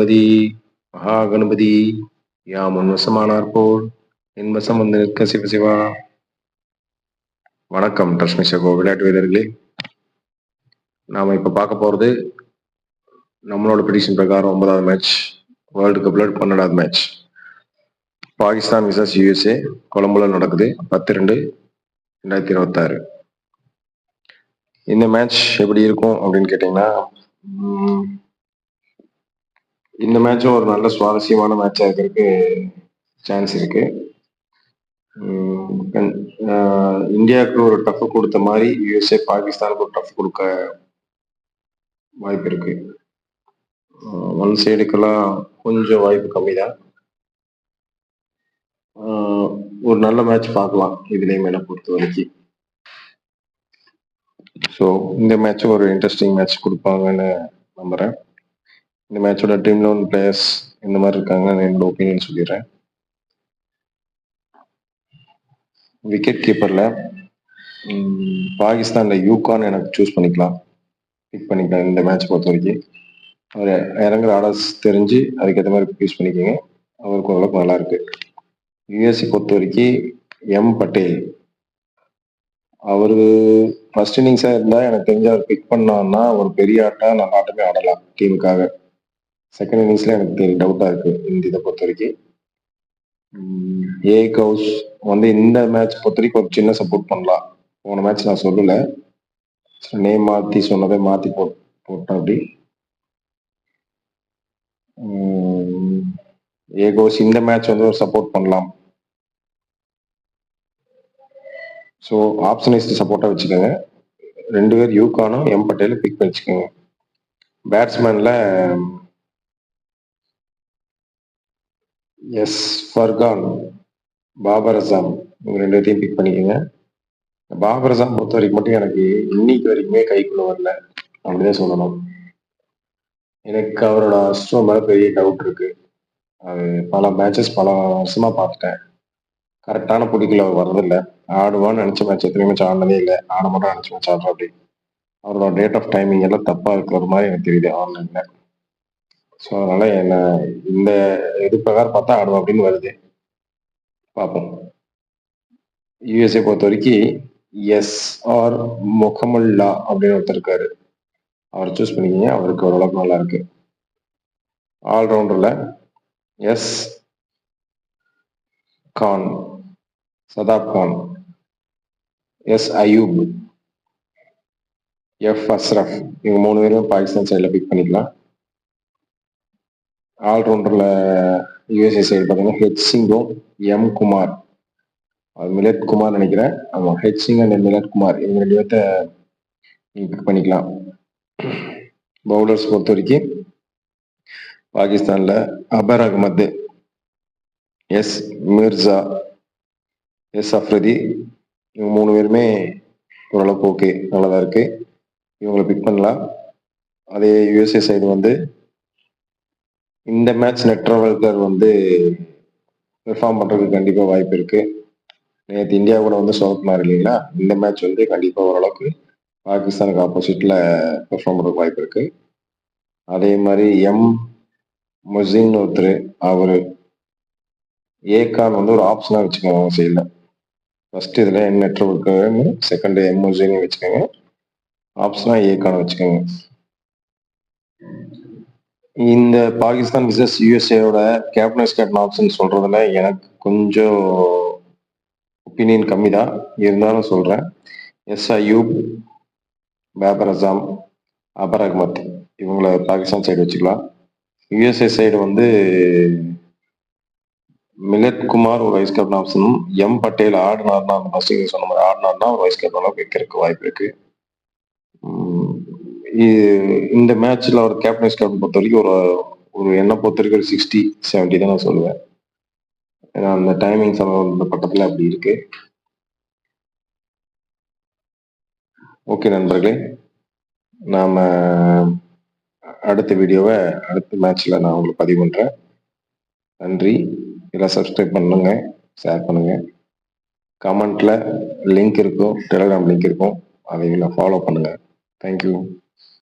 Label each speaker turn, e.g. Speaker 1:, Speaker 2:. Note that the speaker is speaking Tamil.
Speaker 1: கணபதி மகா கணபதி யாம் உன்வசமானார் போல் என் வசம் வந்து நிற்க சிவசிவா. வணக்கம் ரஷ்மி சகோ விளையாட்டு வீரர்களே. நாம இப்ப பார்க்க போறது நம்மளோட ப்ரெடிக்ஷன் பிரகாரம் 9வது மேட்ச், வேர்ல்டு கப்ல 12வது மேட்ச், பாகிஸ்தான் விசஸ் யூஎஸ்ஏ கொலம்புல நடக்குது 10/2/2026. இந்த மேட்ச் எப்படி இருக்கும் அப்படின்னு கேட்டீங்கன்னா, இந்த மேட்சும் ஒரு நல்ல சுவாரஸ்யமான மேட்சா இருக்கிறதுக்கு சான்ஸ் இருக்கு. இந்தியாவுக்கு ஒரு டஃப் கொடுத்த மாதிரி யூஎஸ்ஏ பாகிஸ்தானுக்கு ஒரு டஃப் கொடுக்க வாய்ப்பு இருக்கு. ஒன் சைடுக்கெல்லாம் கொஞ்சம் வாய்ப்பு கம்மி தான். ஒரு நல்ல மேட்ச் பார்க்கலாம் இதுலேயும் என்னை பொறுத்த வரைக்கும். ஸோ இந்த மேட்சும் ஒரு இன்ட்ரெஸ்டிங் மேட்ச் கொடுப்பாங்கன்னு நம்புறேன். இந்த மேட்சோட ட்ரீம் 11 பிளேயர்ஸ் இந்த மாதிரி இருக்காங்கன்னு என்னோட ஒப்பீனியன் சொல்லிடுறேன். விக்கெட் கீப்பர்ல பாகிஸ்தான்ல யூகான் எனக்கு சூஸ் பண்ணிக்கலாம், பிக் பண்ணிக்கலாம். இந்த மேட்ச் பொறுத்த வரைக்கும் அவர் இறங்குற ஆர்டர்ஸ் தெரிஞ்சு அதுக்கேற்ற மாதிரி யூஸ் பண்ணிக்கோங்க. அவருக்கு ஓரளவுக்கு நல்லா இருக்கு. யூஎஸ்ஏ பொறுத்த வரைக்கும் எம் பட்டேல், அவரு ஃபர்ஸ்ட் இன்னிங்ஸா இருந்தா எனக்கு தெரிஞ்ச அவர் பிக் பண்ணான்னா ஒரு பெரிய ஆட்டா நல்ல ஆட்டமே ஆடலாம் டீமுக்காக. செகண்ட் இன்னிங்ஸ்ல எனக்கு டவுட்டா இருக்கு இந்த இதை பொறுத்த வரைக்கும். ஏ கவுஸ் வந்து இந்த மேட்ச் பொறுத்த வரைக்கும் ஒரு சின்ன சப்போர்ட் பண்ணலாம். போன மேட்ச் நான் சொல்லல, நேம் மாத்தி சொன்னதை மாத்தி போட்டேன் அப்படி. ஏ கவுஸ் இந்த மேட்ச் வந்து ஒரு சப்போர்ட் பண்ணலாம். ஸோ ஆப்ஷனைஸ்ட் சப்போர்ட்டா வச்சுக்கோங்க. 2 பேர் யூகானும் எம் பட்டேலும் பிக் வச்சுக்கோங்க. பேட்ஸ்மேன்ல எஸ் ஃபர்கான், பாபர் அசாம், இவங்க 2 பேர்த்தையும் பிக் பண்ணிக்கோங்க. பாபர் அசாம் பொறுத்த வரைக்கும் மட்டும் எனக்கு இன்னைக்கு வரைக்குமே கைக்குள்ள வரல அப்படிதான் சொல்லணும். எனக்கு அவரோட அஸ்ட்ரோ மேல பெரிய டவுட் இருக்கு. அது பல மேட்சஸ் பல வருஷமா பார்த்துட்டேன். கரெக்டான பிடிக்கல அவர் வர்றதில்லை. ஆடுவான்னு நினைச்ச மேட்ச் எத்தனை மேட்ச் ஆடினதே இல்லை, ஆட மட்டும் நினைச்ச மேட்ச் ஆடுறோம் அப்படி. அவரோட டேட் ஆஃப் டைமிங் எல்லாம் தப்பா இருக்கிற மாதிரி எனக்கு தெரியுது ஆன்லைன்ல. ஸோ அதனால என்ன இந்த இது பிரகாரம் பார்த்தா ஆடுவோம் அப்படின்னு வருது, பார்ப்போம். யூஎஸ்ஏ பொறுத்த வரைக்கும் எஸ் ஆர் முகமுல்லா அப்படின்னு ஒருத்தர் இருக்காரு, அவர் சூஸ் பண்ணிக்கிங்க. அவருக்கு ஓரளவுக்கு நல்லா இருக்கு. ஆல்ரவுண்டர்ல S Khan, Shadab Khan, S Ayub, F Ashraf, இவங்க 3 பேரும் பாகிஸ்தான் சைடில் பிக் பண்ணிக்கலாம். ஆல்ரவுண்டர்ல யூஎஸ்ஏ சைடு பார்த்தீங்கன்னா ஹெச் சிங்கும் எம் குமார், அது மிலட் குமார் நினைக்கிறேன். ஆமாம், ஹெச் சிங் அண்ட் மிலட் குமார், இவங்க 2 பேர்த்த நீங்கள் பிக் பண்ணிக்கலாம். பவுலர்ஸ் பொறுத்த வரைக்கும் பாகிஸ்தானில் அபர் அகமது, எஸ் மிர்சா, எஸ் அஃப்ரிதி, இவங்க 3 பேருமே ஓரளவுக்கு ஓகே, நல்லதா இருக்கு. இவங்களை பிக் பண்ணலாம். அதே யூஎஸ்ஏ சைடு வந்து இந்த மேட்ச் நெட்ரவல்கர் வந்து பெர்ஃபார்ம் பண்றதுக்கு கண்டிப்பா வாய்ப்பு இருக்கு. நேற்று இந்தியா கூட வந்து சொதப்பினார் இல்லைங்களா, இந்த மேட்ச் வந்து கண்டிப்பா ஓரளவுக்கு பாகிஸ்தானுக்கு ஆப்போசிட்ல பெர்ஃபார்ம் பண்றதுக்கு வாய்ப்பு இருக்கு. அதே மாதிரி எம் முசின் ஒருத்தர், அவரு ஏகான் வந்து ஒரு ஆப்ஷனா வச்சுக்கோங்க அவங்க சைட்ல. ஃபர்ஸ்ட் இதுல எம் நெட்ரவல்கர்னு, செகண்ட் எம் முசின் வச்சுக்கோங்க, ஆப்ஷனா ஏகான் வச்சுக்கோங்க. இந்த பாகிஸ்தான் விசஸ் யூஎஸ்ஏவோட கேப்டன் கேப்டன் ஆப்ஷன் சொல்றதுல எனக்கு கொஞ்சம் ஒப்பீனியன் கம்மி தான், இருந்தாலும் சொல்றேன். எஸ் அயூப், பாபர் அசாம், அபர் அகமத், இவங்கள பாகிஸ்தான் சைடு வச்சுக்கலாம். யூஎஸ்ஏ சைடு வந்து மிலட் குமார் ஒரு வைஸ் கேப்டன் ஆப்ஷனும், எம் பட்டேல் ஆடினார்னா அந்த ஃபர்ஸ்ட் சொன்ன மாதிரி ஆடினார்னா ஒரு வைஸ் கேப்டன் வைக்கிறதுக்கு வாய்ப்பு இருக்கு. இந்த மேட்ச்ல ஒரு கேப்டன் கேப்டன் பொறுத்த வரைக்கும் ஒரு என்ன பொறுத்த வரைக்கும் ஒரு 60-70 தான் நான் சொல்லுவேன். ஏன்னா அந்த டைமிங் சம்பந்த பக்கத்துல அப்படி இருக்கு. ஓகே நண்பர்களே, நாம அடுத்த வீடியோவை அடுத்த மேட்ச்ல நான் உங்களுக்கு பதிவு பண்றேன். நன்றி. எல்லாம் சப்ஸ்கிரைப் பண்ணுங்க, ஷேர் பண்ணுங்க. கமெண்ட்ல லிங்க் இருக்கும், டெலிகிராம் லிங்க் இருக்கும், அதை ஃபாலோ பண்ணுங்க. தேங்க்யூ.